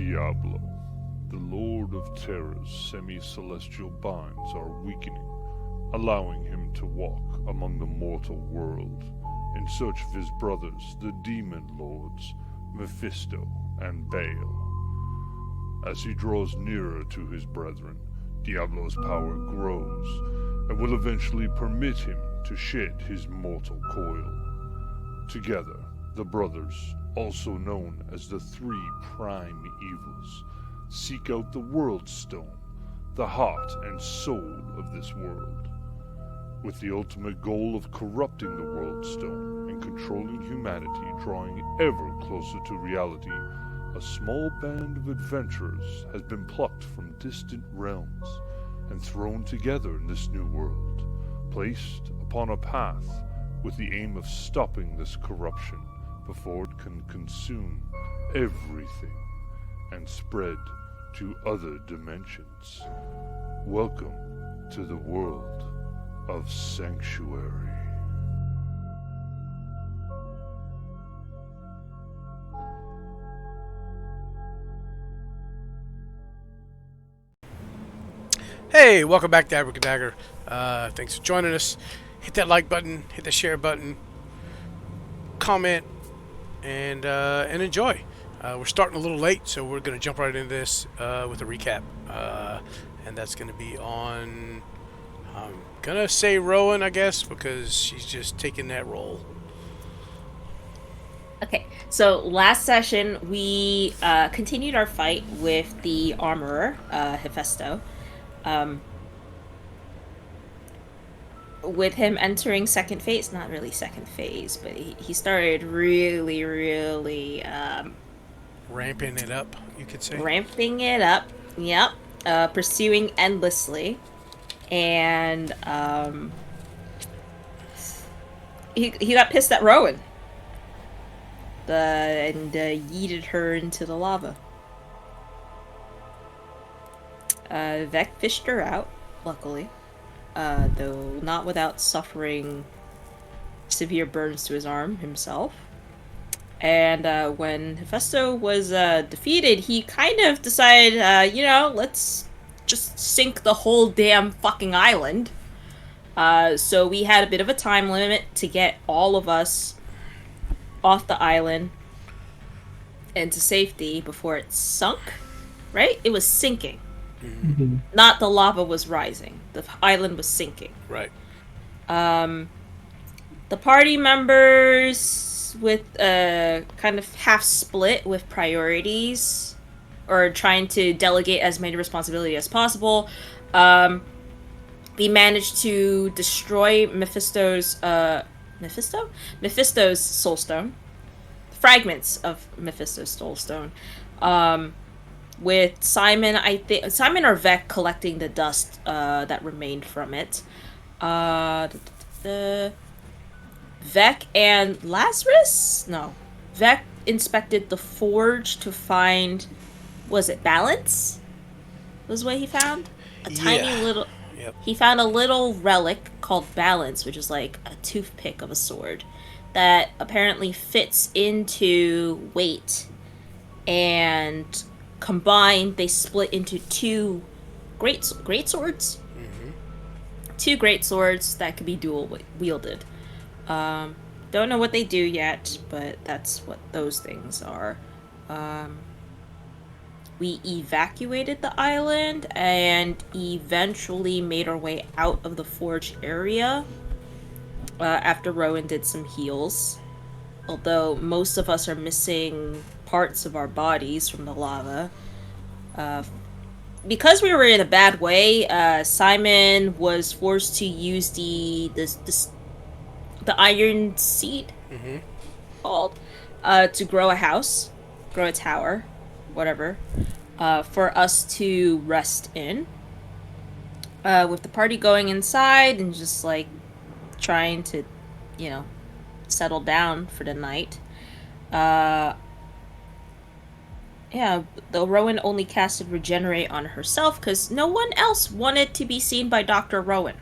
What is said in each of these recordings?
Diablo. The Lord of Terror's semi-celestial binds are weakening, allowing him to walk among the mortal world in search of his brothers, the demon lords, Mephisto and Baal. As he draws nearer to his brethren, Diablo's power grows and will eventually permit him to shed his mortal coil. Together, the brothers, also known as the Three Prime Evils, seek out the World Stone, the heart and soul of this world, with the ultimate goal of corrupting the World Stone and controlling humanity, drawing ever closer to reality. A small band of adventurers has been plucked from distant realms and thrown together in this new world, placed upon a path with the aim of stopping this corruption before it can consume everything and spread to other dimensions. Welcome to the world of Sanctuary. Hey, welcome back to Abracadagger. Thanks for joining us. Hit that like button, hit the share button, comment, and enjoy. We're starting a little late, so we're going to jump right into this with a recap. And that's going to be on, I'm going to say Rowan, I guess, because she's just taking that role. Okay, so last session we continued our fight with the armorer, Hephaestus. With him entering second phase, not really second phase, but he started really Ramping it up, you could say. Ramping it up, yep. Pursuing endlessly. And he got pissed at Rowan. And yeeted her into the lava. Vec fished her out, luckily. Though not without suffering severe burns to his arm himself. And when Hephaestus was defeated, he kind of decided, let's just sink the whole damn fucking island. So we had a bit of a time limit to get all of us off the island and to safety before it sunk, right? It was sinking. Mm-hmm. Not the lava was rising. The island was sinking. Right. The party members with kind of half split with priorities or trying to delegate as many responsibility as possible. We managed to destroy Mephisto's soulstone. Fragments of Mephisto's soulstone. With Simon, I think Simon or Vec collecting the dust that remained from it. The Vec and Lazarus? No. Vec inspected the forge to find, was it balance? Was what he found? Tiny little... Yep. He found a little relic called balance, which is like a toothpick of a sword that apparently fits into weight. And combined, they split into two great swords? Mm-hmm. Two great swords that could be dual wielded. Don't know what they do yet, but that's what those things are. We evacuated the island and eventually made our way out of the forge area after Rowan did some heals. Although most of us are missing parts of our bodies from the lava. Because we were in a bad way, Simon was forced to use the iron seed, Mm-hmm. called, to grow a house, grow a tower, whatever, for us to rest in. With the party going inside and just like trying to, settle down for the night. Though Rowan only casted Regenerate on herself because no one else wanted to be seen by Dr. Rowan.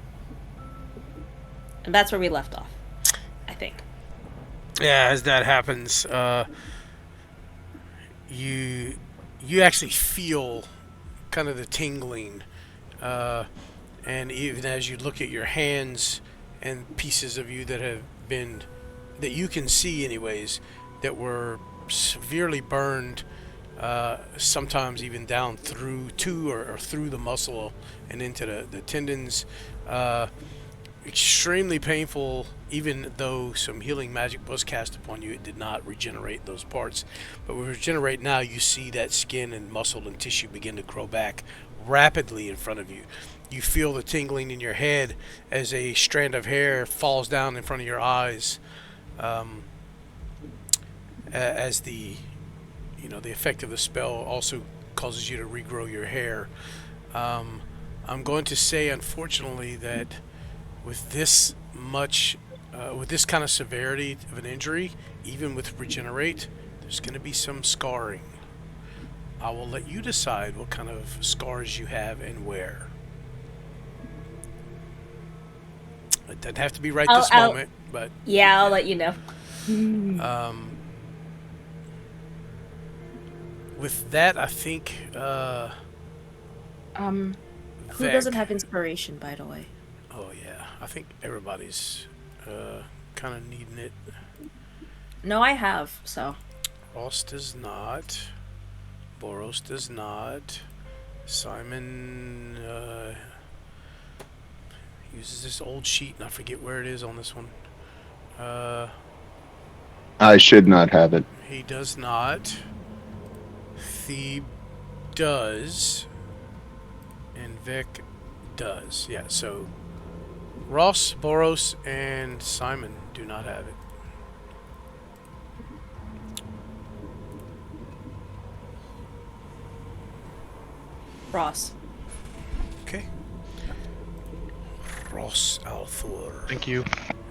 And that's where we left off, I think. Yeah, as that happens, you you actually feel kind of the tingling, and even as you look at your hands and pieces of you that have been, that you can see anyways, that were severely burned, sometimes even down through to or through the muscle and into the tendons. Extremely painful. Even though some healing magic was cast upon you, it did not regenerate those parts. But with regenerate now, you see that skin and muscle and tissue begin to grow back rapidly in front of you. You feel the tingling in your head as a strand of hair falls down in front of your eyes, as the the effect of the spell also causes you to regrow your hair. I'm going to say, unfortunately, that with this much, with this kind of severity of an injury, even with regenerate, there's going to be some scarring. I will let you decide what kind of scars you have and where. It doesn't have to be right this moment, but yeah, I'll let you know. With that, I think. Who Vec. doesn't have inspiration, by the way? Oh yeah, I think everybody's kind of needing it. No, I have, so. Ross does not. Boros does not. Simon uses this old sheet, and I forget where it is on this one. I should not have it. He does not. Thebe does. And Vic does. Yeah, so Ross, Boros, and Simon do not have it. Ross. Okay. Ross Althor. Thank you.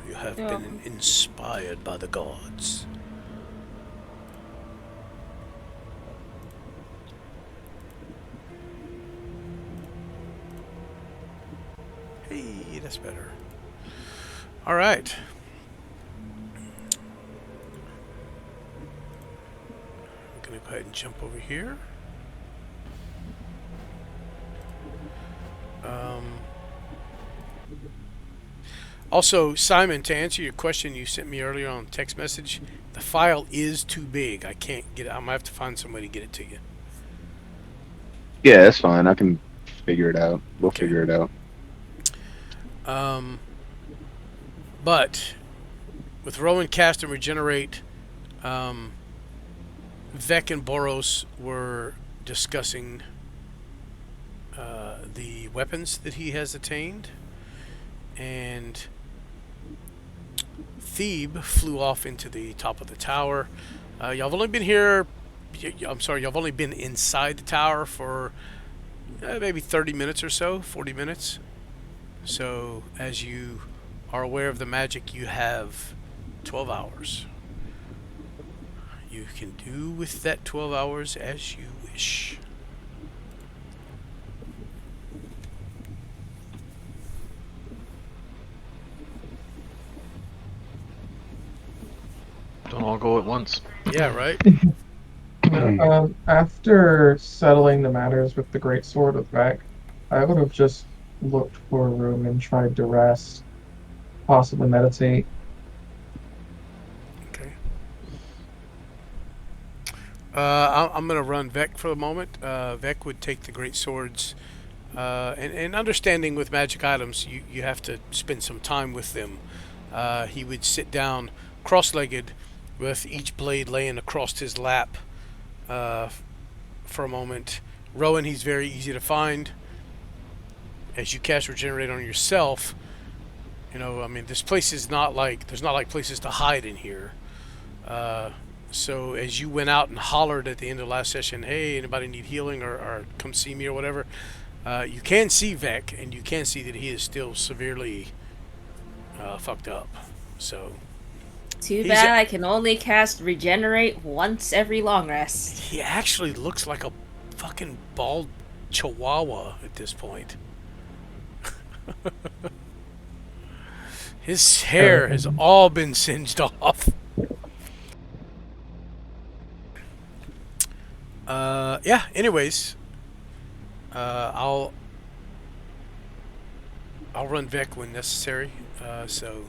You have You're been welcome. inspired by the gods. Hey, that's better. All right. I'm going to go ahead and jump over here. Also, Simon, to answer your question you sent me earlier on text message, the file is too big. I can't get it. I'm going to have to find somebody to get it to you. Yeah, that's fine. I can figure it out. We'll Okay. figure it out. But with Rowan cast and regenerate, Vec and Boros were discussing the weapons that he has attained, and Thebe flew off into the top of the tower. Y'all have only been here. I'm sorry, y'all have only been inside the tower for maybe 30 minutes or so, 40 minutes. So, as you are aware of the magic, you have 12 hours. You can do with that 12 hours as you wish. Don't all go at once. Yeah, right? After settling the matters with the Great Sword with Vec, I would have just looked for a room and tried to rest, possibly meditate. Okay. I'm going to run Vec for a moment. Vec would take the great swords. And understanding with magic items, you have to spend some time with them. He would sit down cross-legged with each blade laying across his lap for a moment. Rowan, he's very easy to find. As you cast Regenerate on yourself, you know, I mean, this place is not like, there's not like places to hide in here. So as you went out and hollered at the end of the last session, hey, anybody need healing or come see me or whatever, you can see Vec, and you can see that he is still severely fucked up. So Too He's bad a- I can only cast Regenerate once every long rest. he actually looks like a fucking bald chihuahua at this point. His hair has all been singed off. Yeah. Anyways, I'll run Vec when necessary. So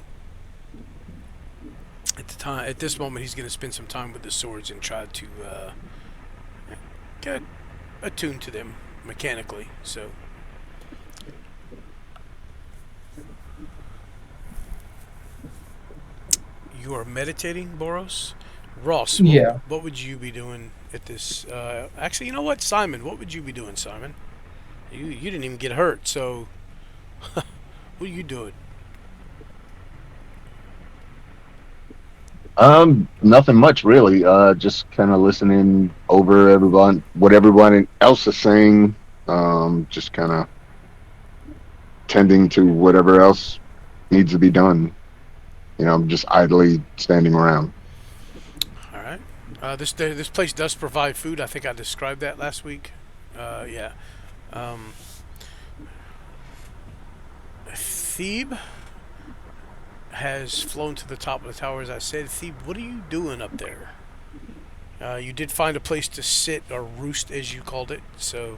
at this moment, he's going to spend some time with the swords and try to get attuned to them mechanically. So. You are meditating, Boros? Ross, Yeah. what would you be doing at this? Actually, you know what, Simon? What would you be doing, Simon? You didn't even get hurt, so what are you doing? Nothing much really. Just kind of listening over what everyone else is saying. Just kind of tending to whatever else needs to be done. Just idly standing around. All right. This place does provide food. I think I described that last week. Yeah. Um, Thebe has flown to the top of the tower, as I said. Thebe, what are you doing up there? You did find a place to sit or roost, as you called it. So.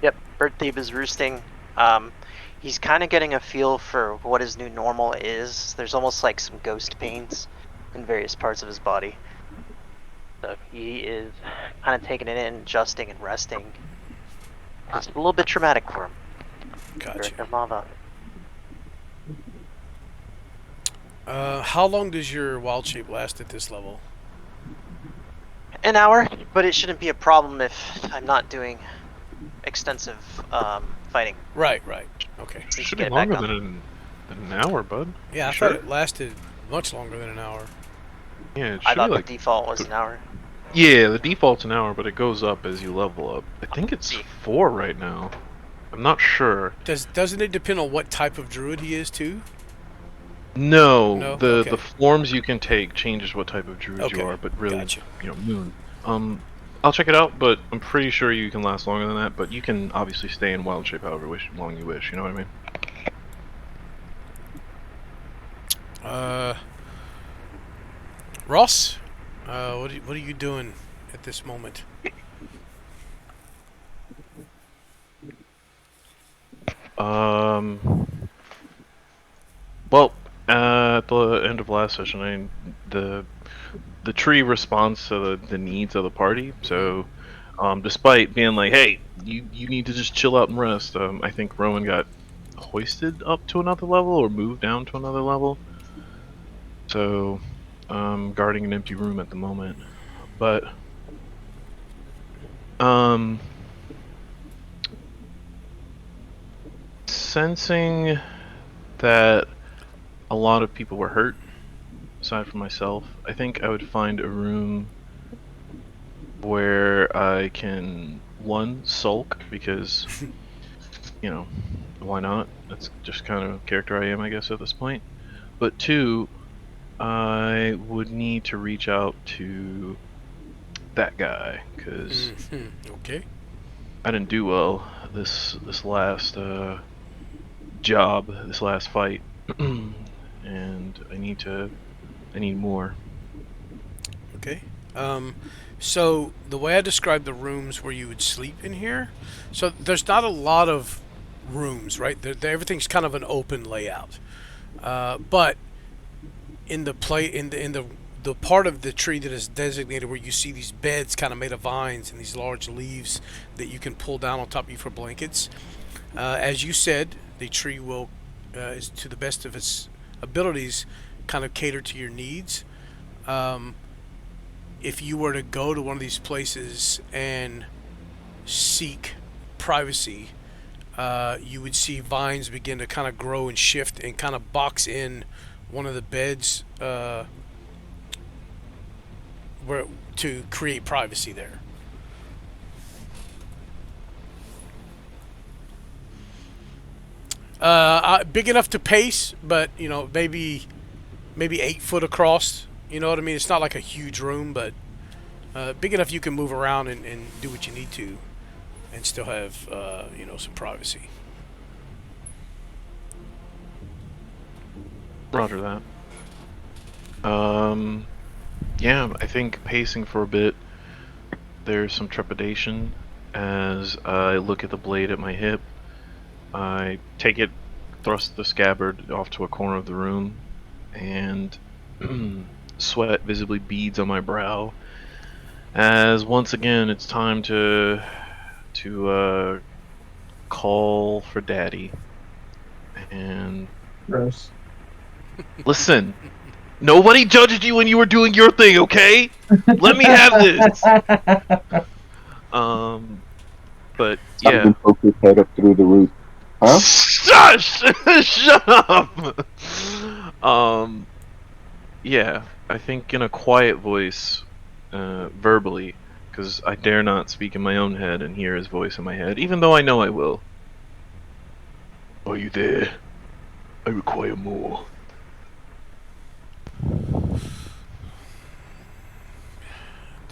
Yep, Bird Thief is roosting. He's kind of getting a feel for what his new normal is. There's almost like some ghost pains in various parts of his body. So he is kind of taking it in, adjusting and resting. It's a little bit traumatic for him. Gotcha. Lava. How long does your wild shape last at this level? An hour, but it shouldn't be a problem if I'm not doing extensive fighting. Right. Okay. Since Should you be get back longer on. than an hour, bud. Yeah, I Sure. thought it lasted much longer than an hour. Yeah, it I should thought be like the default was an hour. yeah, the default's an hour, but it goes up as you level up. I think it's 4 right now. I'm not sure. Doesn't it depend on what type of druid he is too? No, Okay. the forms you can take changes what type of druid Okay, you are, but really, gotcha. moon. I'll check it out, but I'm pretty sure you can last longer than that. But you can obviously stay in wild shape however long you wish. You know what I mean? Ross, what are you doing at this moment? Well, at the end of last session, the tree responds to the needs of the party. So, despite being like, "Hey, you need to just chill out and rest," I think Rowan got hoisted up to another level or moved down to another level. So, guarding an empty room at the moment, but sensing that a lot of people were hurt, aside from myself, I think I would find a room where I can, one, sulk, because, why not? That's just kind of character I am, I guess, at this point. But two, I would need to reach out to that guy, because Okay. I didn't do well this last job, this last fight, and I need more. Okay. So the way I described the rooms where you would sleep in here, so there's not a lot of rooms, right? Everything's kind of an open layout, but in the the part of the tree that is designated where you see these beds kind of made of vines and these large leaves that you can pull down on top of you for blankets. As you said, the tree will, is to the best of its abilities, kind of cater to your needs. If you were to go to one of these places and seek privacy, you would see vines begin to kind of grow and shift and kind of box in one of the beds where to create privacy there. Big enough to pace, but maybe 8 foot across. You know what I mean? It's not like a huge room, but big enough you can move around and do what you need to, and still have some privacy. Roger that. Yeah, I think pacing for a bit. there's some trepidation as I look at the blade at my hip. I take it, thrust the scabbard off to a corner of the room, and sweat visibly beads on my brow. As once again, it's time to call for Daddy. And Gross. listen, nobody judged you when you were doing your thing, okay? Let me have this. But yeah. Simon poked his head up through the roof. Huh? Shush! Shut up! Yeah, I think in a quiet voice, verbally, because I dare not speak in my own head and hear his voice in my head, even though I know I will. Are you there? I require more.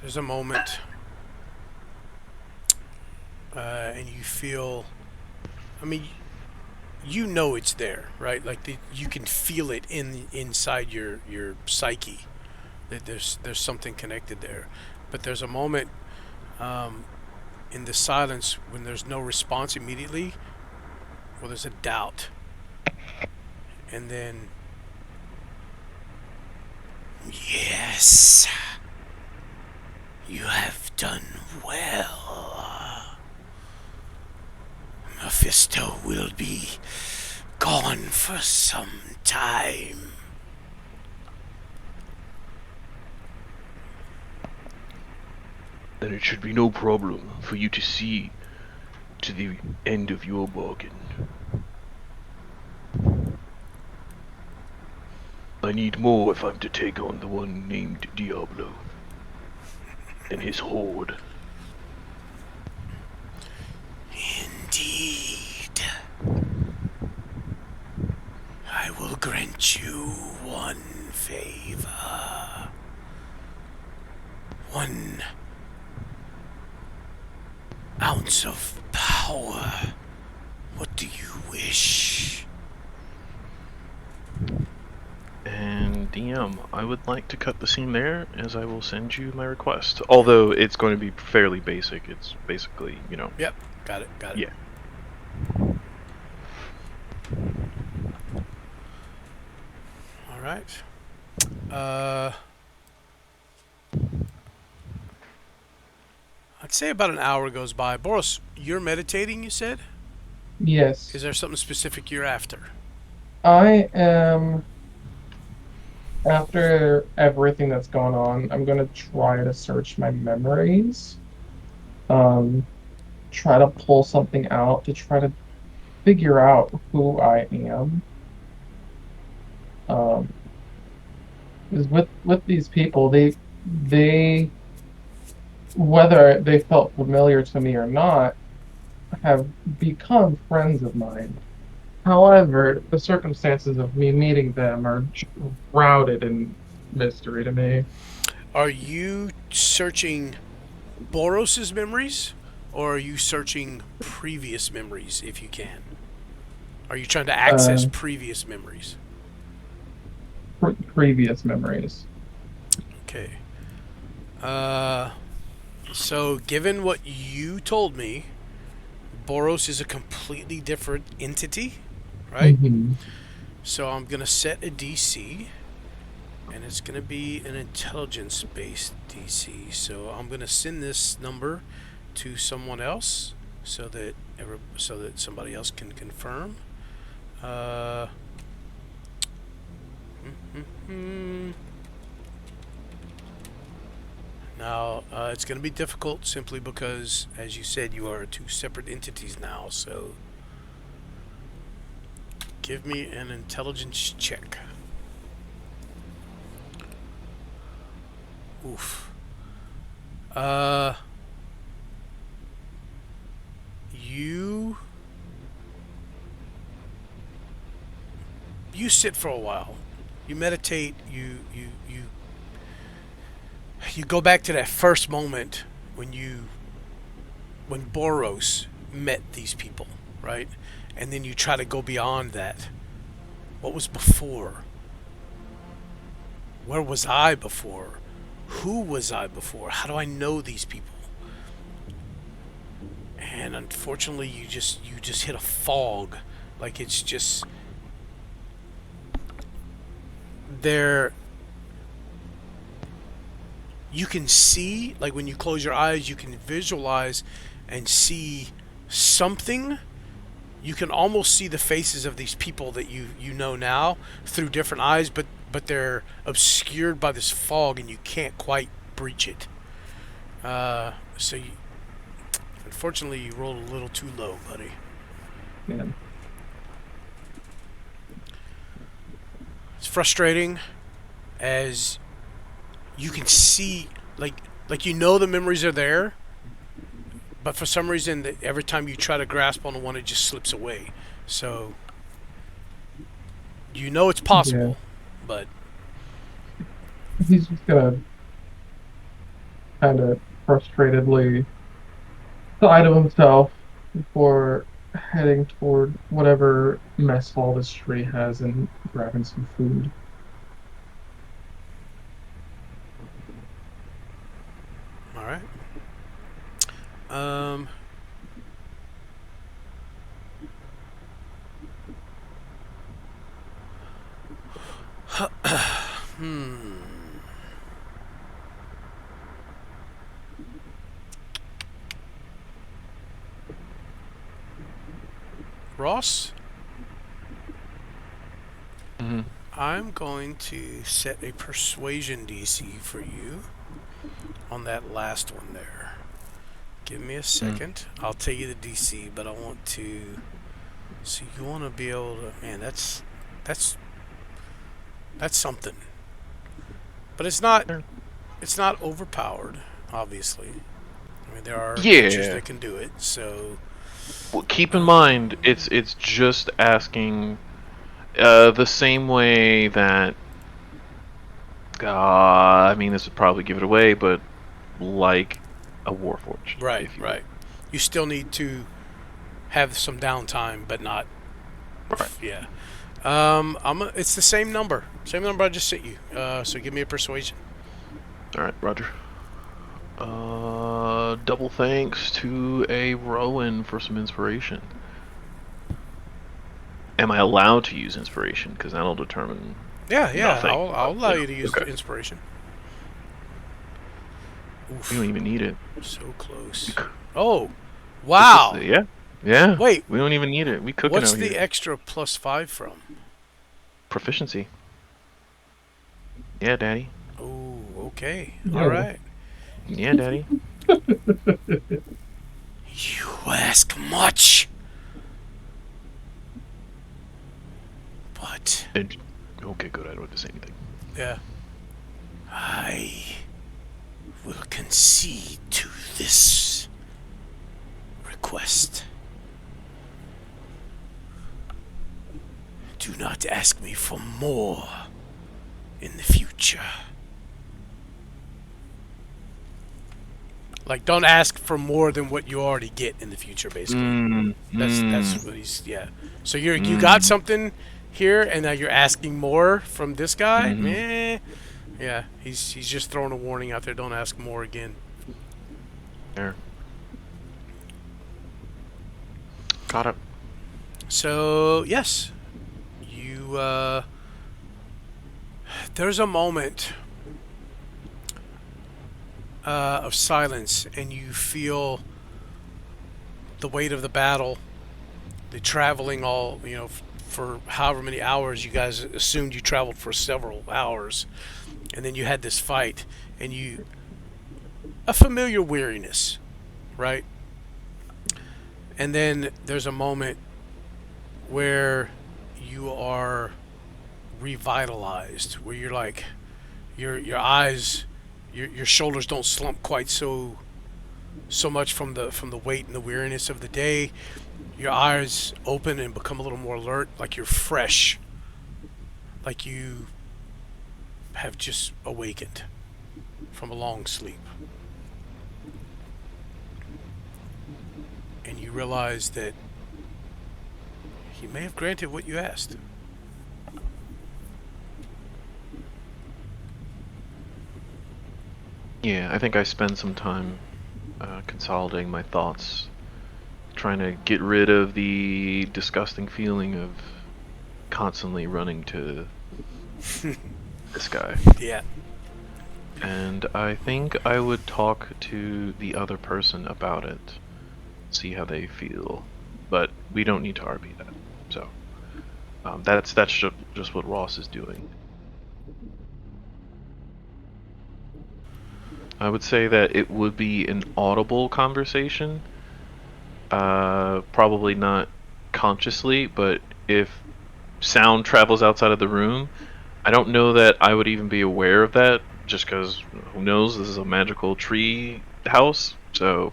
There's a moment, and you feel. I mean, you know it's there, right? Like you can feel it inside your psyche. That there's something connected there, but there's a moment in the silence when there's no response immediately. Well, there's a doubt, and then yes, you have done well. Mephisto will be gone for some time. Then it should be no problem for you to see to the end of your bargain. I need more if I'm to take on the one named Diablo and his horde. Indeed. I will grant you one favor. One ounce of power. What do you wish? And DM, I would like to cut the scene there, as I will send you my request. Although it's going to be fairly basic. It's basically, you know. Yep, got it. Yeah. All right. I'd say about an hour goes by. Boris, you're meditating, you said? Yes. Is there something specific you're after? I am. After everything that's gone on, I'm gonna try to search my memories. Try to pull something out to try to figure out who I am. 'Cause with these people, they whether they felt familiar to me or not, have become friends of mine. However, the circumstances of me meeting them are shrouded in mystery to me. Are you searching Boros's memories, or are you searching previous memories, if you can? Are you trying to access previous memories? Previous memories. Okay. So given what you told me, Boros is a completely different entity, right? Mm-hmm. So I'm going to set a DC, and it's going to be an intelligence-based DC. So I'm going to send this number to someone else so that somebody else can confirm. Now, it's going to be difficult simply because, as you said, you are two separate entities now, so give me an intelligence check. Oof. You sit for a while. You meditate, you go back to that first moment when Boros met these people, right? And then you try to go beyond that. What was before? Where was I before? Who was I before? How do I know these people? and unfortunately you just hit a fog. Like, it's just there. You can see, like, when you close your eyes, you can visualize and see something. You can almost see the faces of these people that you know now through different eyes, but they're obscured by this fog, and you can't quite breach it. So unfortunately, you rolled a little too low, buddy. Yeah. It's frustrating, as you can see, like you know the memories are there, but for some reason, every time you try to grasp on one, it just slips away. So you know it's possible, but He's just gonna kind of frustratedly sigh to himself before heading toward whatever mess hall this tree has and grabbing some food. all right. Um. Ross, Mhm. I'm going to set a persuasion DC for you on that last one there. Give me a second. I'll tell you the DC, but I want to. So you want to be able to. Man, that's something. But it's not. Sure. It's not overpowered, obviously. I mean, there are Yeah. creatures that can do it. So Well, keep in mind, it's just asking the same way that. I mean, this would probably give it away, but like a Warforged. right, if you will. right. You still need to have some downtime, but not. Right. Yeah. It's the same number. Same number I just sent you. So give me a persuasion. All right, Roger. Double thanks to a Rowan for some inspiration. Am I allowed to use inspiration? Because that'll determine. Yeah, yeah. Nothing. I'll allow you to use Okay. the inspiration. Oof. We don't even need it. So close. Oh, wow. Yeah. Yeah. Wait. We don't even need it. We cooking What's out the here. extra +5 from? Proficiency. Yeah, Daddy. Oh, okay. No. All right. Yeah, Daddy. You ask much. But, Okay, good. I don't have to say anything. yeah. I will concede to this request. Do not ask me for more in the future. Like, don't ask for more than what you already get in the future, basically. That's what he's, yeah. So you got something here, and now you're asking more from this guy? Meh. Yeah, he's just throwing a warning out there. Don't ask more again. There. Got it. So, yes. You, there's a moment of silence, and you feel the weight of the battle, the traveling all, for however many hours. You guys assumed you traveled for several hours, and then you had this fight, and a familiar weariness, right? And then there's a moment where you are revitalized, where you're like, your eyes, your shoulders don't slump quite so much from the weight and the weariness of the day. Your eyes open and become a little more alert, like you're fresh, like you have just awakened from a long sleep. And you realize that he may have granted what you asked. Yeah, I think I spend some time consolidating my thoughts trying to get rid of the disgusting feeling of constantly running to this guy. Yeah. And I think I would talk to the other person about it, see how they feel. But we don't need to RP that. So that's just what Ross is doing. I would say that it would be an audible conversation. Probably not consciously, but if sound travels outside of the room, I don't know that I would even be aware of that, just because who knows? This is a magical tree house, so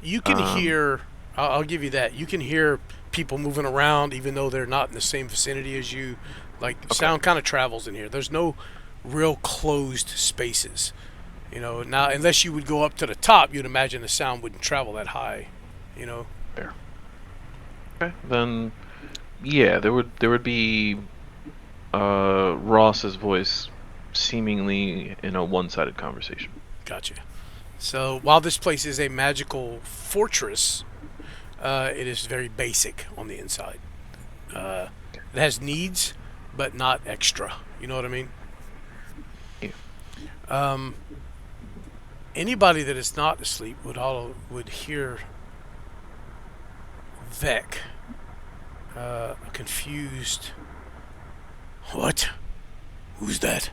You can hear. I'll give you that. You can hear people moving around, even though they're not in the same vicinity as you. Like sound kind of travels in here. There's no real closed spaces. You know, now unless you would go up to the top, you'd imagine the sound wouldn't travel that high. You know. Fair. Okay, then yeah, there would be Ross's voice seemingly in a one-sided conversation. Gotcha. So while this place is a magical fortress, it is very basic on the inside. It has needs, but not extra. You know what I mean? Yeah. Anybody that is not asleep would hear Vec, confused. What? Who's that?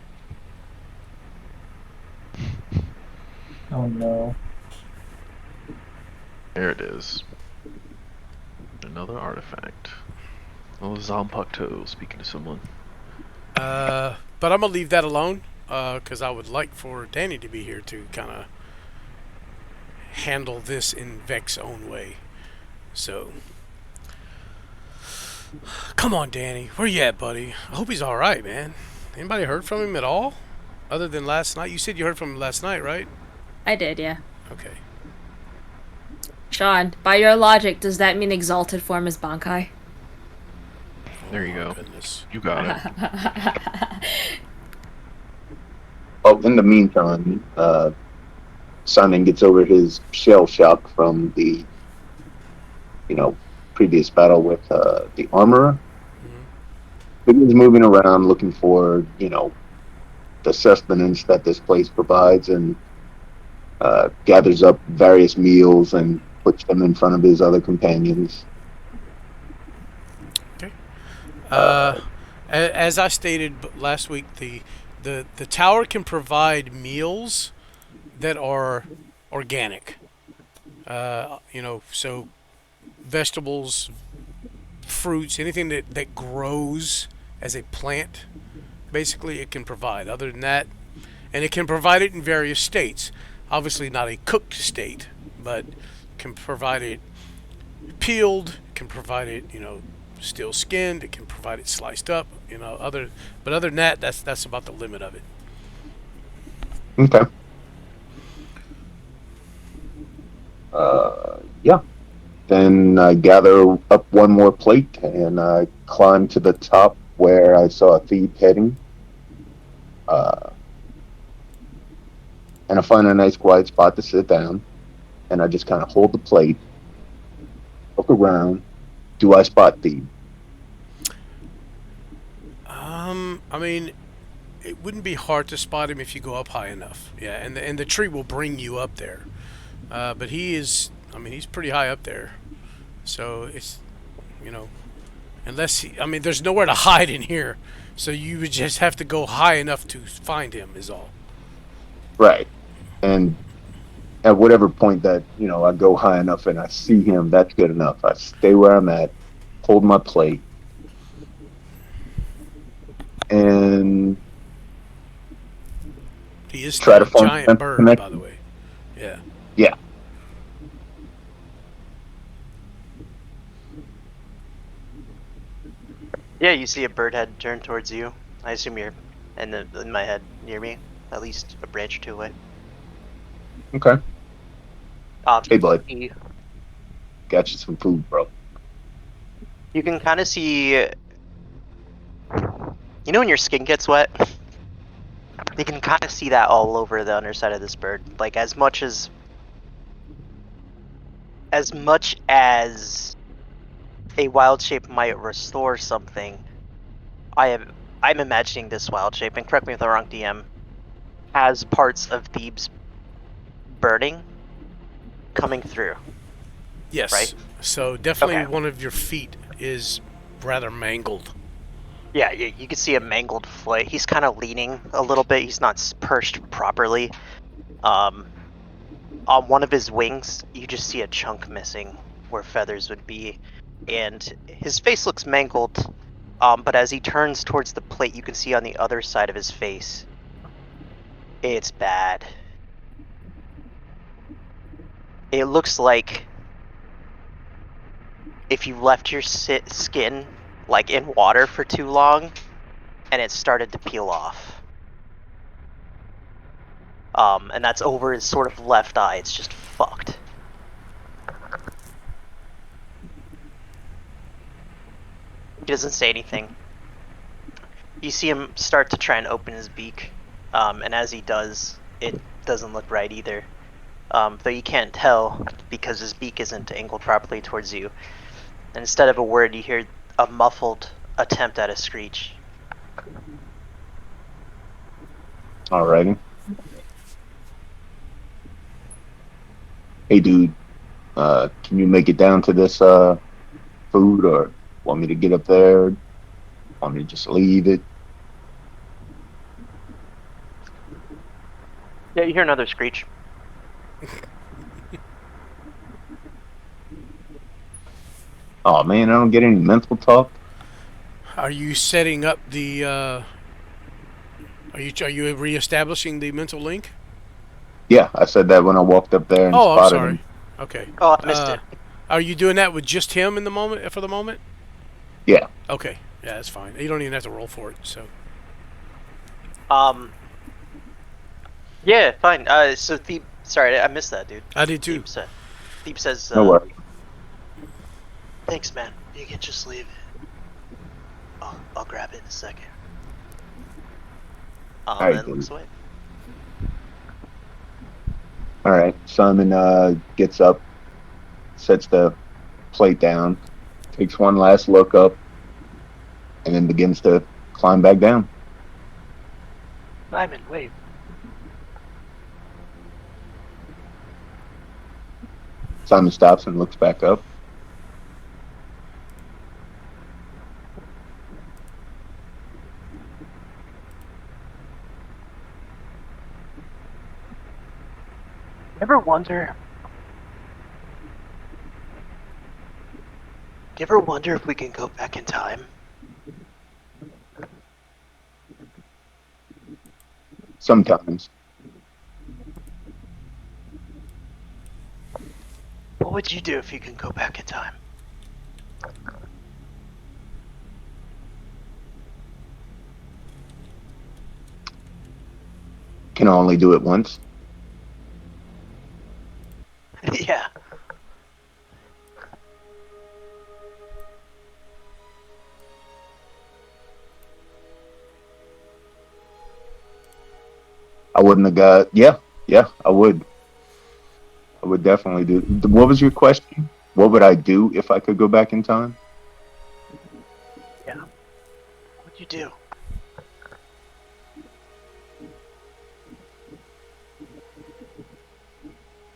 Oh no. There it is. Another artifact. Oh, Zompukto speaking to someone. But I'm gonna leave that alone, because I would like for Danny to be here to kind of handle this in Vec's own way. So, come on, Danny. Where you at, buddy? I hope he's all right, man. Anybody heard from him at all, other than last night? You said you heard from him last night, right? I did, yeah. Okay. Sean, by your logic, does that mean exalted form is Bankai? There you Oh, go. goodness. You got it. Oh, in the meantime, Simon gets over his shell shock from the, previous battle with the armorer. But he's moving around looking for, the sustenance that this place provides, and gathers up various meals and puts them in front of his other companions. Okay. As I stated last week, the tower can provide meals that are organic. So vegetables, fruits, anything that grows as a plant, basically it can provide. Other than that, and it can provide it in various states. Obviously not a cooked state, but can provide it peeled, can provide it, still skinned, it can provide it sliced up, other than that, that's about the limit of it. Okay. Yeah. Then I gather up one more plate and I climb to the top where I saw a thief heading. And I find a nice quiet spot to sit down. And I just kind of hold the plate, look around. Do I spot thief? I mean, it wouldn't be hard to spot him if you go up high enough. Yeah, and the tree will bring you up there. But he's pretty high up there. So it's, unless there's nowhere to hide in here. So you would just have to go high enough to find him is all. Right. And at whatever point that, I go high enough and I see him, that's good enough. I stay where I'm at, hold my plate, and He is try still to a form giant some bird, connection. by the way. Yeah. Yeah. Yeah, you see a bird head turn towards you. I assume you're in my head near me, at least a branch or two away. Okay. Hey, bud. You Got you some food, bro. can kind of see. When your skin gets wet? You can kind of see that all over the underside of this bird. Like, as much as as much as a wild shape might restore something, I'm imagining this wild shape, and correct me if I'm wrong, DM, has parts of Thebes burning coming through. Yes. Right? So definitely Okay. one of your feet is rather mangled. Yeah, you can see a mangled foot. He's kind of leaning a little bit. He's not perched properly. On one of his wings, you just see a chunk missing where feathers would be, and his face looks mangled. But as he turns towards the plate, you can see on the other side of his face, it's bad. It looks like if you left your skin like in water for too long, and it started to peel off. And that's over his sort of left eye. It's just fucked. He doesn't say anything. You see him start to try and open his beak, and as he does, it doesn't look right either. Though you can't tell because his beak isn't angled properly towards you. And instead of a word, you hear a muffled attempt at a screech. Alrighty. Hey, dude. Can you make it down to this food, or want me to get up there? Want me to just leave it? Yeah, you hear another screech. Oh man, I don't get any mental talk. Are you setting up the? Are you reestablishing the mental link? Yeah, I said that when I walked up there and Oh, I'm spotted sorry. him. Okay. Oh, I missed it. Are you doing that with just him in the moment? For the moment? Yeah. Okay. Yeah, that's fine. You don't even have to roll for it. So. Yeah, fine. So Thebe, sorry, I missed that, dude. I did too. Thebe says, No worries. thanks, man. You can just leave it. I'll grab it in a second. Alright, And looks away. All right. Simon gets up, sets the plate down, takes one last look up, and then begins to climb back down. Simon, wait. Simon stops and looks back up. You ever wonder if we can go back in time? Sometimes. What would you do if you can go back in time? Can only do it once. Yeah. I wouldn't have got. Yeah, I would. I would definitely do. What was your question? What would I do if I could go back in time? Yeah. What would you do?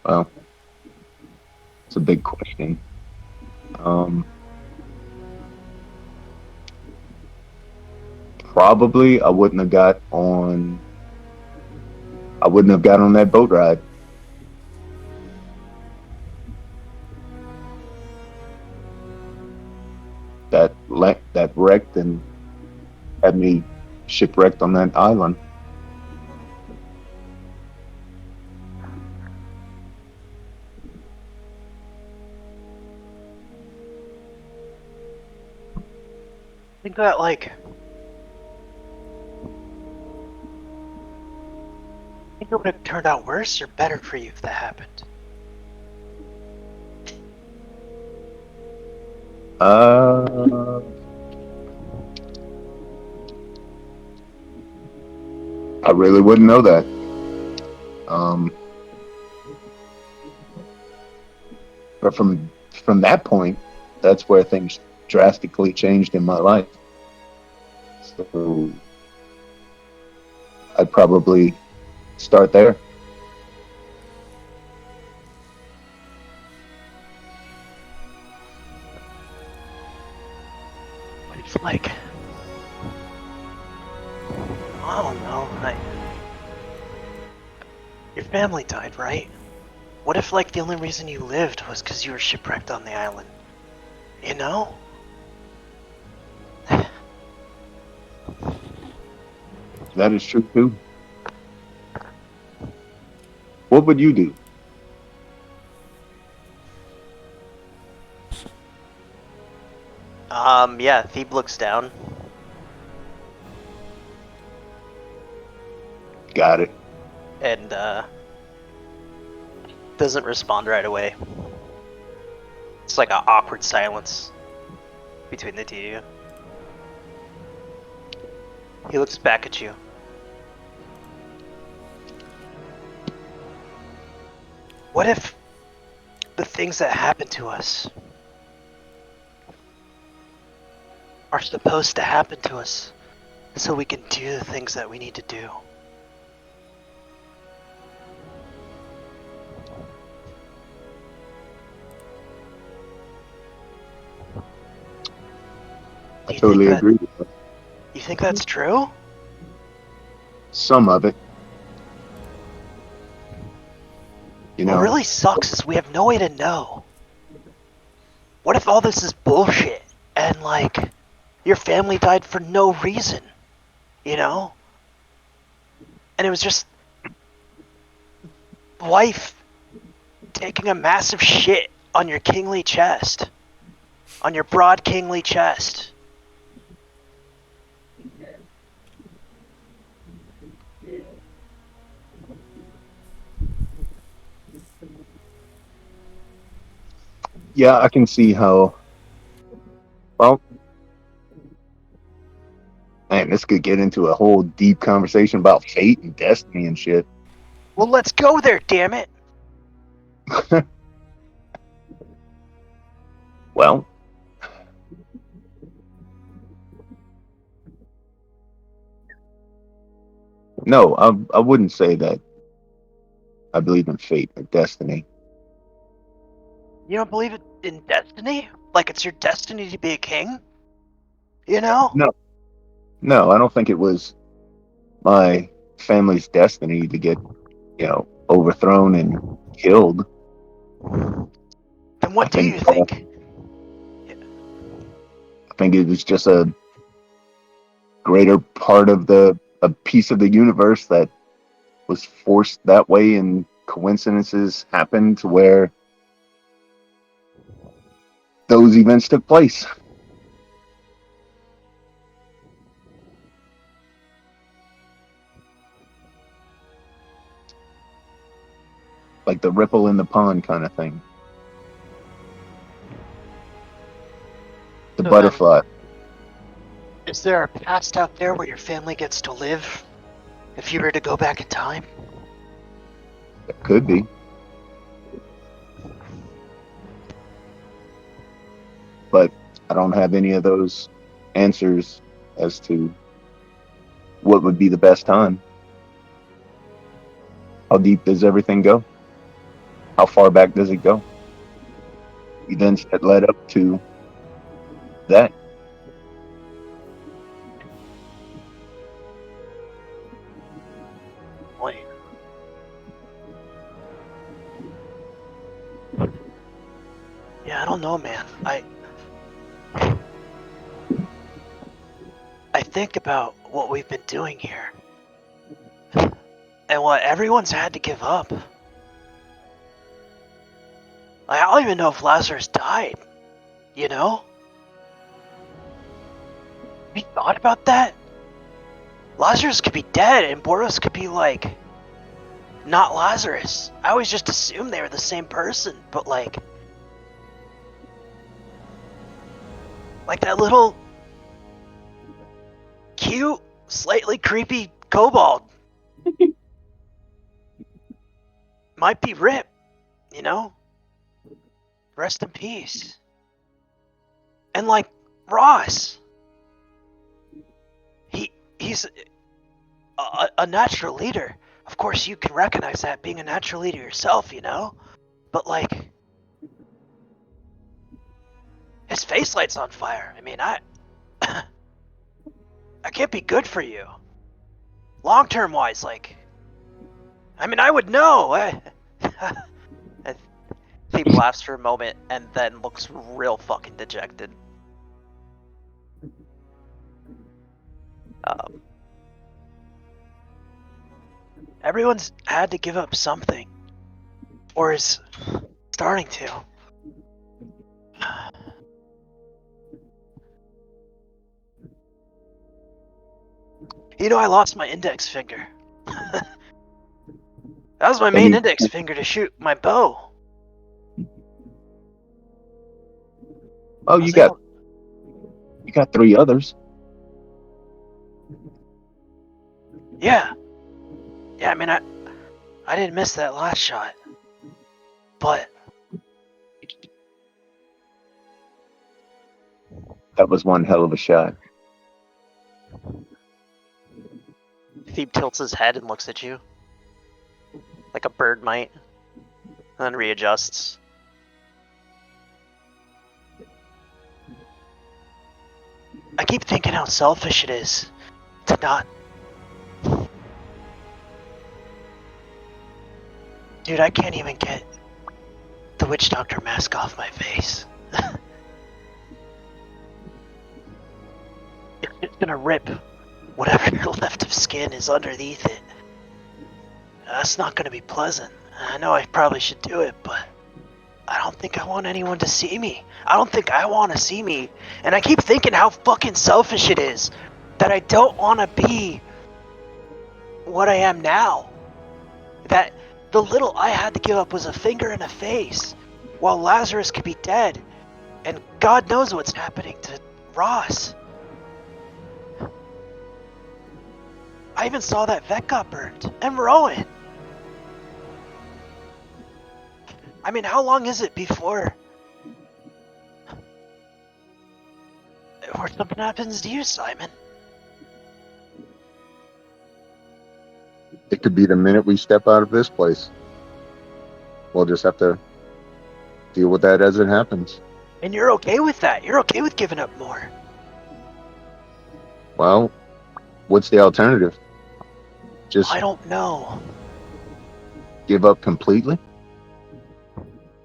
Well, it's a big question. Probably I wouldn't have got on. I wouldn't have got on that boat ride. That wrecked and had me shipwrecked on that island. Think that, like... Think it would have turned out worse or better for you if that happened? I really wouldn't know that. But from that point, that's where things drastically changed in my life. So I'd probably start there. It's like, I don't know. Your family died, right? What if, like, the only reason you lived was because you were shipwrecked on the island? You know? That is true too. What would you do? Yeah, Thebe looks down. Got it. And, doesn't respond right away. It's like an awkward silence between the two of you. He looks back at you. What if the things that happen to us are supposed to happen to us so we can do the things that we need to do? I totally agree with that. You think that's true? Some of it. You know, What really sucks is we have no way to know. What if all this is bullshit and, like, your family died for no reason? You know? And it was just life taking a massive shit on your kingly chest. On your broad kingly chest. yeah, I can see how. Well, man, this could get into a whole deep conversation about fate and destiny and shit. Well, let's go there, damn it! Well, no, I wouldn't say that I believe in fate or destiny. You don't believe in destiny? Like it's your destiny to be a king? You know? No, no, I don't think it was my family's destiny to get, overthrown and killed. Then what I do think you think? I think it was just a greater part of a piece of the universe that was forced that way, and coincidences happened to where those events took place. Like the ripple in the pond kind of thing. The So then, butterfly. is there a past out there where your family gets to live? If you were to go back in time? That could be. But I don't have any of those answers as to what would be the best time. How deep does everything go? How far back does it go? Events that led up to that. Wait. Yeah, I don't know, man. I think about what we've been doing here. And what everyone's had to give up. I don't even know if Lazarus died. You know? Have you thought about that? Lazarus could be dead and Boros could be like not Lazarus. I always just assumed they were the same person, but like that little cute, slightly creepy kobold might be Rip, you know? rest in peace. And like Ross, he's a natural leader. Of course, you can recognize that being a natural leader yourself, you know? But like, his face light's on fire. I mean, I can't be good for you. Long-term wise, like, I mean, I would know. Thief laughs for a moment and then looks real fucking dejected. Everyone's had to give up something. Or is starting to. You know, I lost my index finger. That was my main index finger to shoot my bow. Oh, you got 3 others. Yeah. Yeah, I mean, I didn't miss that last shot. But That was one hell of a shot. Phoebe tilts his head and looks at you. Like a bird might. And then readjusts. I keep thinking how selfish it is to not... Dude, I can't even get the witch doctor mask off my face. It's gonna rip whatever left of skin is underneath it. That's not gonna be pleasant. I know I probably should do it, but I don't think I want anyone to see me. I don't think I want to see me. And I keep thinking how fucking selfish it is that I don't want to be what I am now. That the little I had to give up was a finger and a face, while Lazarus could be dead. And God knows what's happening to Ross. I even saw that vet got burned. And Rowan. I mean, how long is it before or something happens to you, Simon? It could be the minute we step out of this place. We'll just have to deal with that as it happens. And you're okay with that? You're okay with giving up more? Well, what's the alternative? Just I don't know. give up completely?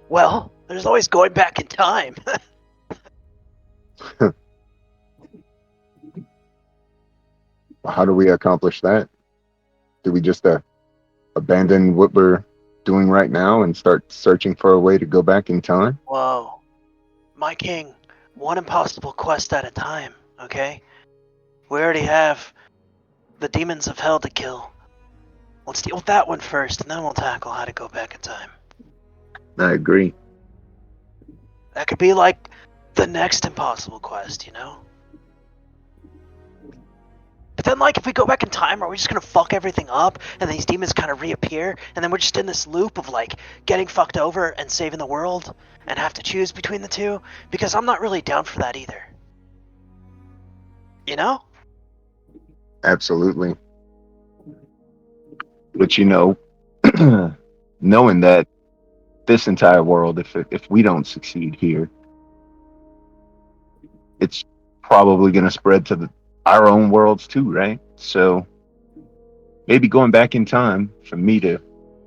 Well, there's always going back in time. How do we accomplish that? Do we just abandon what we're doing right now and start searching for a way to go back in time? Whoa. My king, one impossible quest at a time, okay? We already have the demons of hell to kill. Let's deal with that one first, and then we'll tackle how to go back in time. I agree. That could be like the next impossible quest, you know? But then, like, if we go back in time, are we just gonna fuck everything up, and these demons kind of reappear, and then we're just in this loop of, like, getting fucked over and saving the world, and have to choose between the two? Because I'm not really down for that either. You know? Absolutely. But you know, knowing that this entire world, if we don't succeed here, it's probably going to spread to our own worlds too, right? So maybe going back in time for me to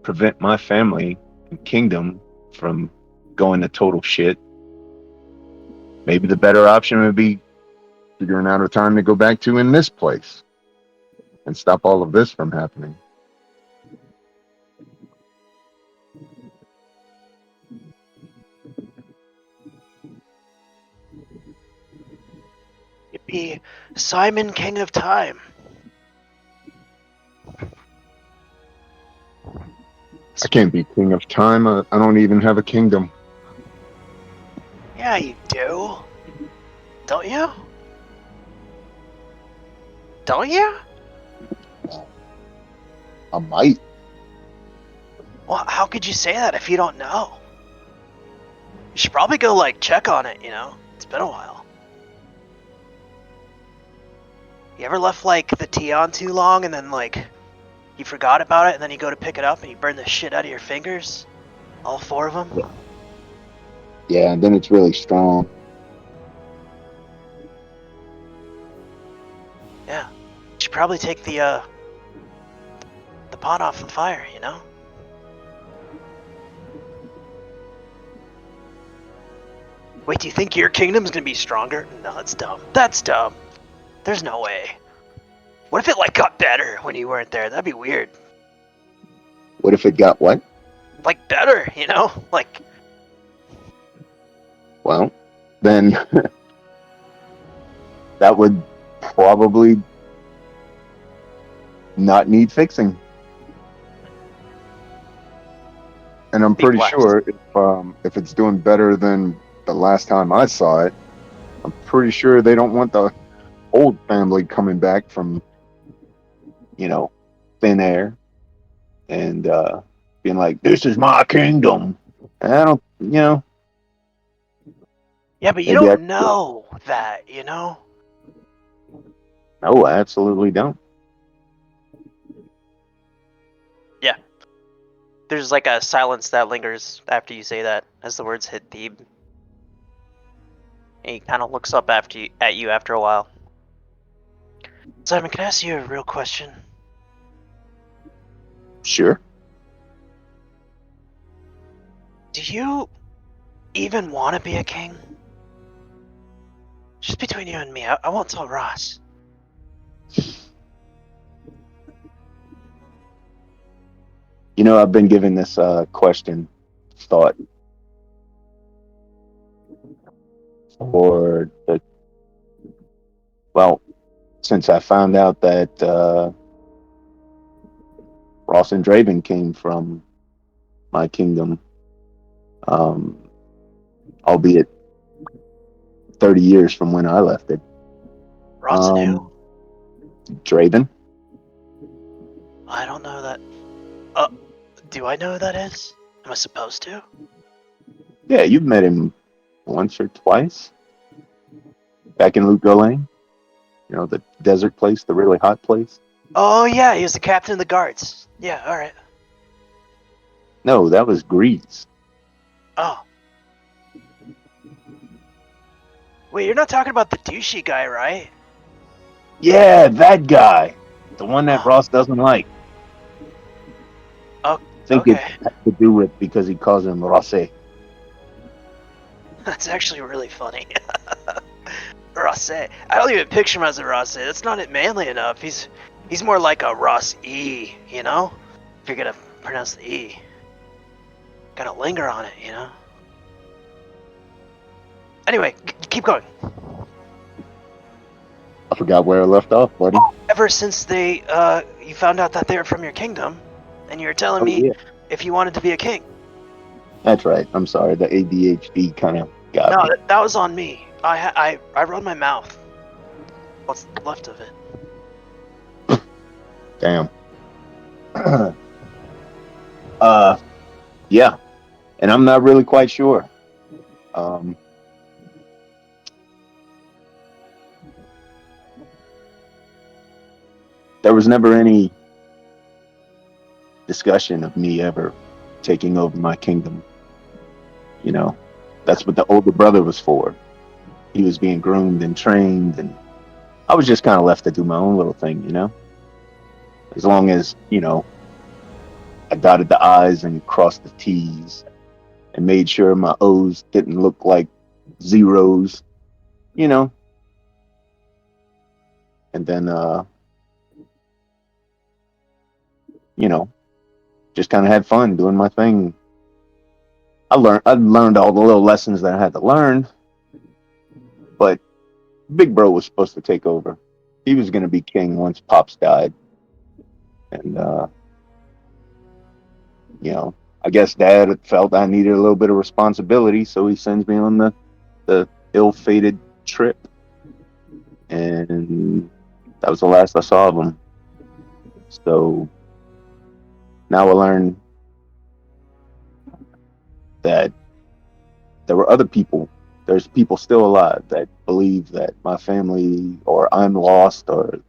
prevent my family and kingdom from going to total shit. Maybe the better option would be figuring out a time to go back to in this place and stop all of this from happening. It'd be Simon, King of Time. I can't be king of time. I don't even have a kingdom. Yeah, you do. Don't you? Don't you? I might. Well, how could you say that if you don't know? You should probably go, like, check on it, you know? It's been a while. You ever left, like, the tea on too long and then, like, you forgot about it and then you go to pick it up and you burn the shit out of your fingers? All 4 of them? Yeah, and then it's really strong. Yeah. You should probably take the pot off the fire, you know? Wait, do you think your kingdom's gonna be stronger? No, that's dumb. That's dumb. There's no way. What if it, like, got better when you weren't there? That'd be weird. What if it got what? Like, better, you know? Like, Well, then that would probably not need fixing. And I'm be pretty blessed. sure if it's doing better than the last time I saw it, I'm pretty sure they don't want the old family coming back from, thin air and being like, "This is my kingdom." And I don't, Yeah, but you maybe I don't know that, you know? no, I absolutely don't. Yeah. There's like a silence that lingers after you say that as the words hit Thebe. And he kind of looks up at you after a while. Simon, can I ask you a real question? Sure. Do you even want to be a king? Just between you and me, I won't tell Ross. I've been given this question thought for since I found out that Ross and Draven came from my kingdom, um, albeit 30 years from when I left it. Ross and who? Draven. I don't know that. Do I know who that is? Am I supposed to? Yeah, you've met him once or twice. Back in Luke Lane. The desert place, the really hot place. Oh, yeah, he was the captain of the guards. Yeah, alright. No, that was Grease. Oh. Wait, you're not talking about the douchey guy, right? Yeah, that guy. The one that Ross doesn't like. Oh, I think okay. it has to do with because he calls him Rosse. That's actually really funny. Rosse. I don't even picture him as a Rosse. That's not manly enough. He's more like a Ross E, you know? If you're gonna pronounce the E. Gotta linger on it, you know? Anyway, keep going. I forgot where I left off, buddy. Ever since you found out that they were from your kingdom, and you were telling me Yeah. if you wanted to be a king. That's right. I'm sorry. The ADHD kind of got No, me. that was on me. I run my mouth. What's left of it? Damn. Yeah. And I'm not really quite sure. There was never any discussion of me ever taking over my kingdom. That's what the older brother was for. He was being groomed and trained, and I was just kind of left to do my own little thing, as long as, I dotted the I's and crossed the T's and made sure my O's didn't look like zeros, and then, just kind of had fun doing my thing. I learned all the little lessons that I had to learn, but Big Bro was supposed to take over. He was going to be king once Pops died. And, I guess Dad felt I needed a little bit of responsibility, so he sends me on the ill-fated trip. And that was the last I saw of him. So now I learned that there were other people. There's people still alive that believe that my family or I'm lost, or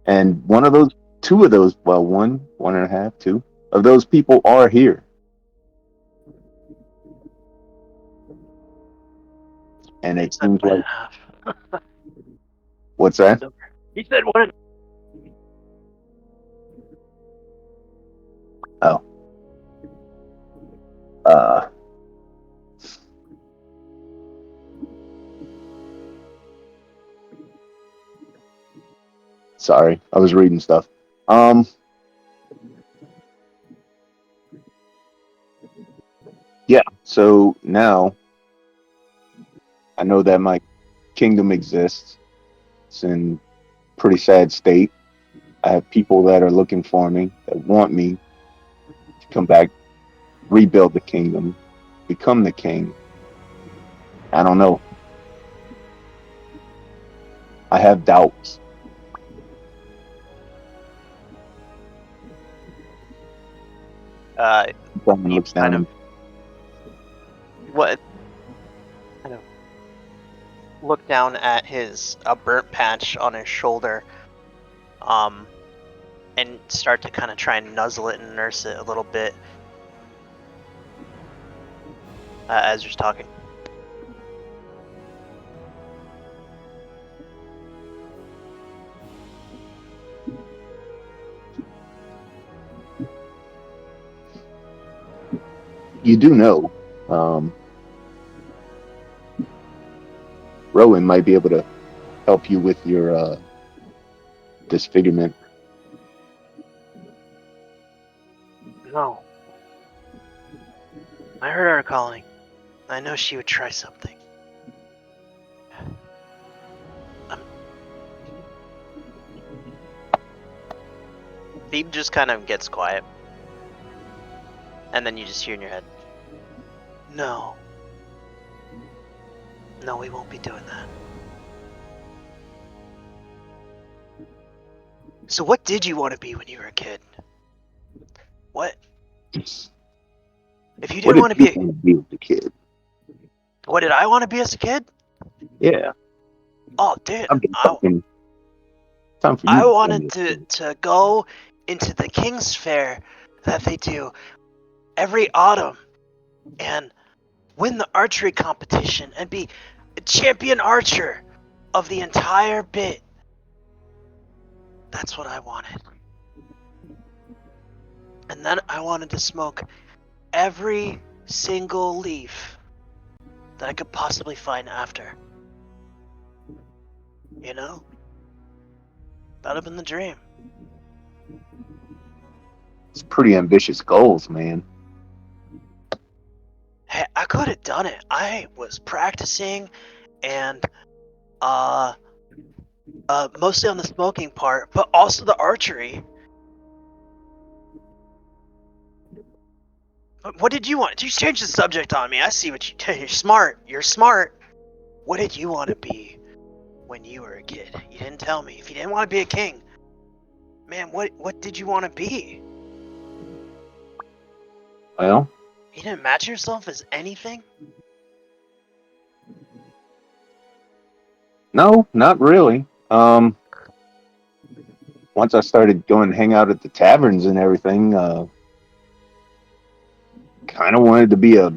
and one of those, two of those, well, one and a half, two of those people are here, and He it said seems one and like a half. what's that? He said one. Oh, uh, sorry, I was reading stuff. Um, yeah. So now I know that my kingdom exists. It's in pretty sad state. I have people that are looking for me, that want me to come back, rebuild the kingdom, become the king. I don't know. I have doubts. Someone looks He's down kind of and what kind of look down at his a burnt patch on his shoulder, um, and start to kind of try and nuzzle it and nurse it a little bit as you're talking. you do know, Rowan might be able to help you with your disfigurement. No, I heard her calling. I know she would try something. Phoebe just kind of gets quiet, and then you just hear in your head, "No, no, we won't be doing that." So, what did you want to be when you were a kid? What? If you What didn't did want to you be, want to be as a kid? what did I want to be as a kid? Yeah, Oh, dude, I'm just talking. Time for you I to tell wanted me. to go into the King's Fair that they do every autumn and win the archery competition and be a champion archer of the entire bit. That's what I wanted. And then I wanted to smoke every single leaf that I could possibly find after. You know? That'd have been the dream. It's pretty ambitious goals, man. Hey, I could have done it. I was practicing and mostly on the smoking part, but also the archery. But what did you want? You changed the subject on me. I see what you did. You're smart. You're smart. What did you want to be when you were a kid? You didn't tell me. If you didn't want to be a king, man, what did you want to be? Well, You didn't imagine yourself as anything? no, not really. Once I started going to hang out at the taverns and everything, kind of wanted to be a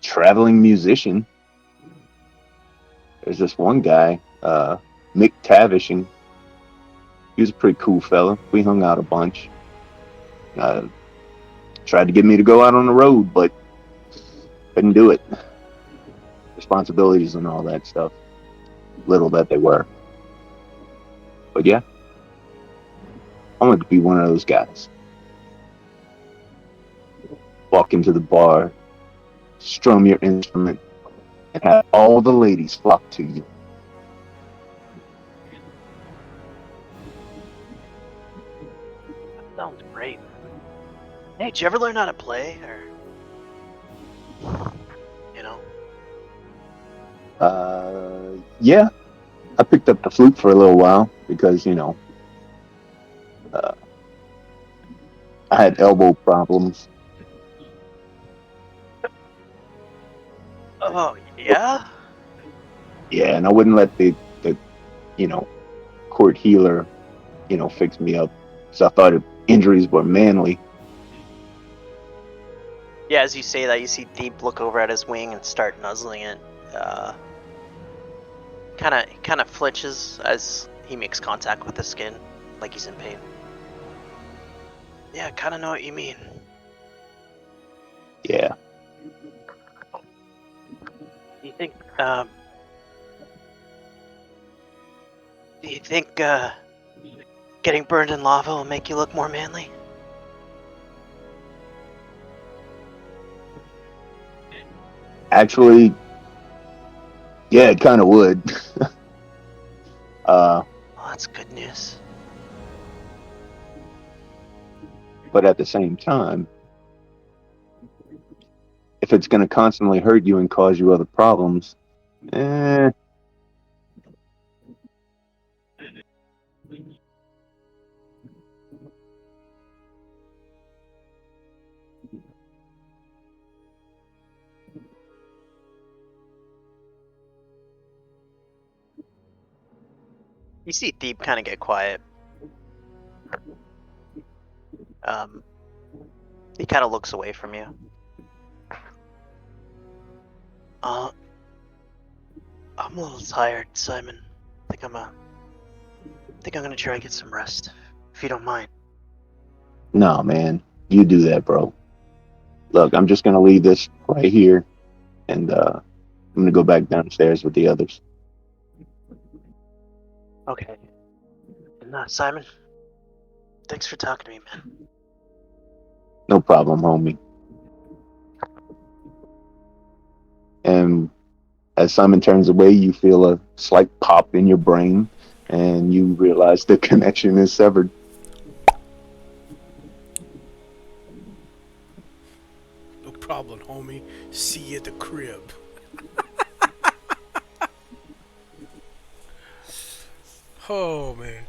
traveling musician. There's this one guy, Mick Tavishing. He was a pretty cool fella. We hung out a bunch. Tried to get me to go out on the road, but couldn't do it. Responsibilities and all that stuff. Little that they were. But yeah, I wanted to be one of those guys. Walk into the bar, strum your instrument, and have all the ladies flock to you. That sounds great. Hey, did you ever learn how to play? Or, you know? Yeah, I picked up the flute for a little while because, uh, I had elbow problems. Oh, yeah? Yeah, and I wouldn't let the you know court healer fix me up. So I thought injuries were manly. Yeah, as you say that, you see Deep look over at his wing and start nuzzling it. Kind of flinches as he makes contact with the skin, like he's in pain. Yeah, kind of know what you mean. Yeah. Do you think, do you think getting burned in lava will make you look more manly? Actually, yeah, it kind of would. uh, Well, that's good news. but at the same time, if it's going to constantly hurt you and cause you other problems, eh, You see Deep kind of get quiet. Um, he kind of looks away from you. Uh, I'm a little tired, Simon. Think I'm gonna try and get some rest, if you don't mind. no, man, you do that, bro. Look, I'm just going to leave this right here, and I'm going to go back downstairs with the others. Okay. And Simon, thanks for talking to me, man. No problem, homie. And as Simon turns away, you feel a slight pop in your brain, and you realize the connection is severed. No problem, homie. See you at the crib. Oh man.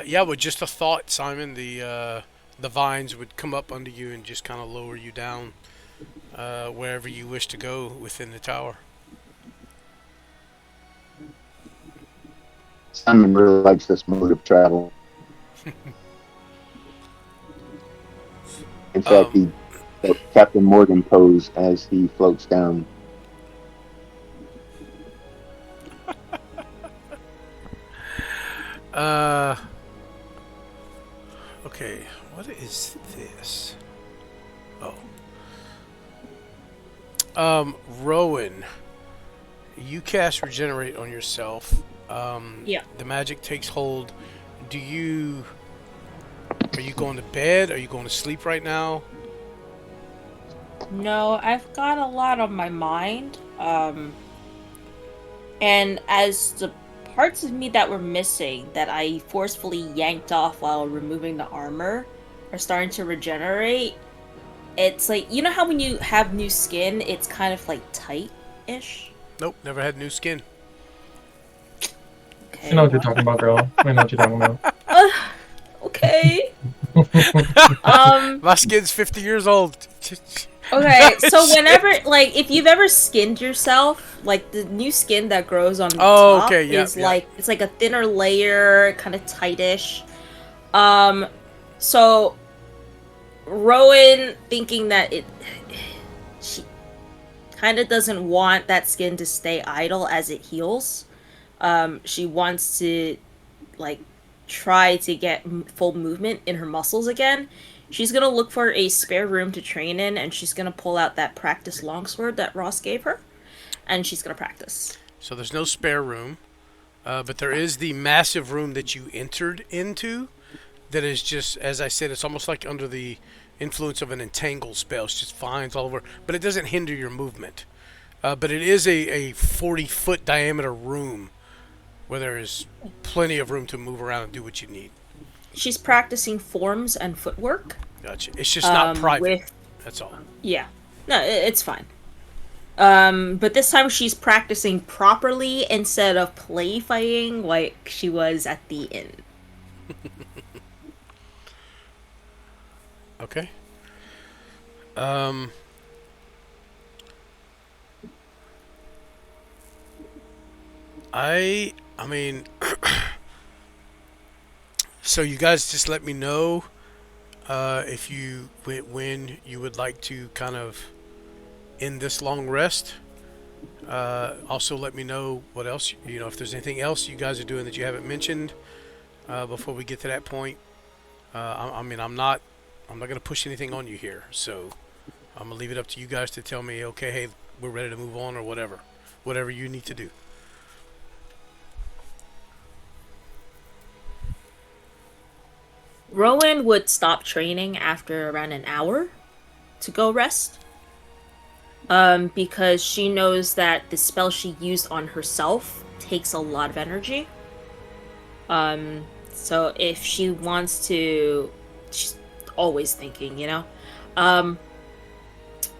Yeah, with just a thought, Simon, the vines would come up under you and just kind of lower you down wherever you wish to go within the tower. Simon really likes this mode of travel. In fact, Um, he Captain Morgan pose as he floats down. uh, okay, what is this? Oh, Rowan, you cast regenerate on yourself. Yeah. The magic takes hold. Do you? Are you going to bed? Are you going to sleep right now? No, I've got a lot on my mind. And as the parts of me that were missing that I forcefully yanked off while removing the armor are starting to regenerate, it's like, you know how when you have new skin, it's kind of like tight-ish? Nope, never had new skin. Okay, I know what you're well. talking about, girl. I know what you're talking about. Okay. Um, My skin's 50 years old. okay, so whenever, like, if you've ever skinned yourself, like, the new skin that grows on the Oh, top okay, yep, is yep. like, it's like a thinner layer, kind of tightish. Um, so Rowan thinking that she kind of doesn't want that skin to stay idle as it heals. She wants to like try to get full movement in her muscles again. She's gonna look for a spare room to train in, and she's gonna pull out that practice longsword that Ross gave her, and she's gonna practice. So there's no spare room, but there is the massive room that you entered into. That is just, as I said, it's almost like under the influence of an entangle spell. It's just vines all over, but it doesn't hinder your movement. But it is a 40-foot diameter room where there is plenty of room to move around and do what you need. She's practicing forms and footwork. Gotcha. It's just not private. With That's all. yeah, no, it's fine. But this time she's practicing properly instead of play fighting like she was at the inn. Okay. Um. I mean, so you guys just let me know if you when you would like to kind of end this long rest. Also, let me know what else if there's anything else you guys are doing that you haven't mentioned before we get to that point. I mean, I'm not gonna push anything on you here, so I'm gonna leave it up to you guys to tell me, okay, hey, we're ready to move on or whatever you need to do. Rowan would stop training after around an hour to go rest. Because she knows that the spell she used on herself takes a lot of energy. So if she wants to, she's always thinking,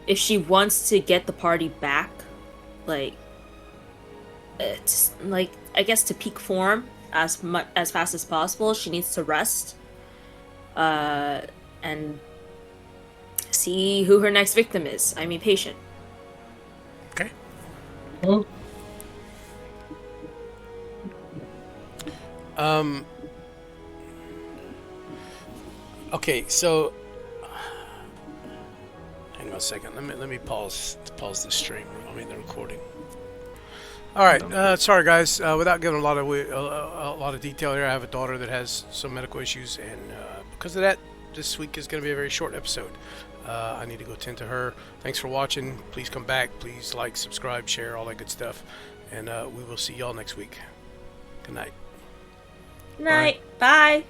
if she wants to get the party back, like, I guess to peak form as fast as possible, she needs to rest, and see who her next victim is. I mean, patient. Okay. Oh, Okay, so hang on a second. Let me pause the stream. I mean the recording. All right. Sorry guys. Without giving a lot of detail here, I have a daughter that has some medical issues, and because of that, this week is going to be a very short episode. I need to go tend to her. Thanks for watching. Please come back. Please like, subscribe, share, all that good stuff, and we will see y'all next week. Good night. Night. Bye.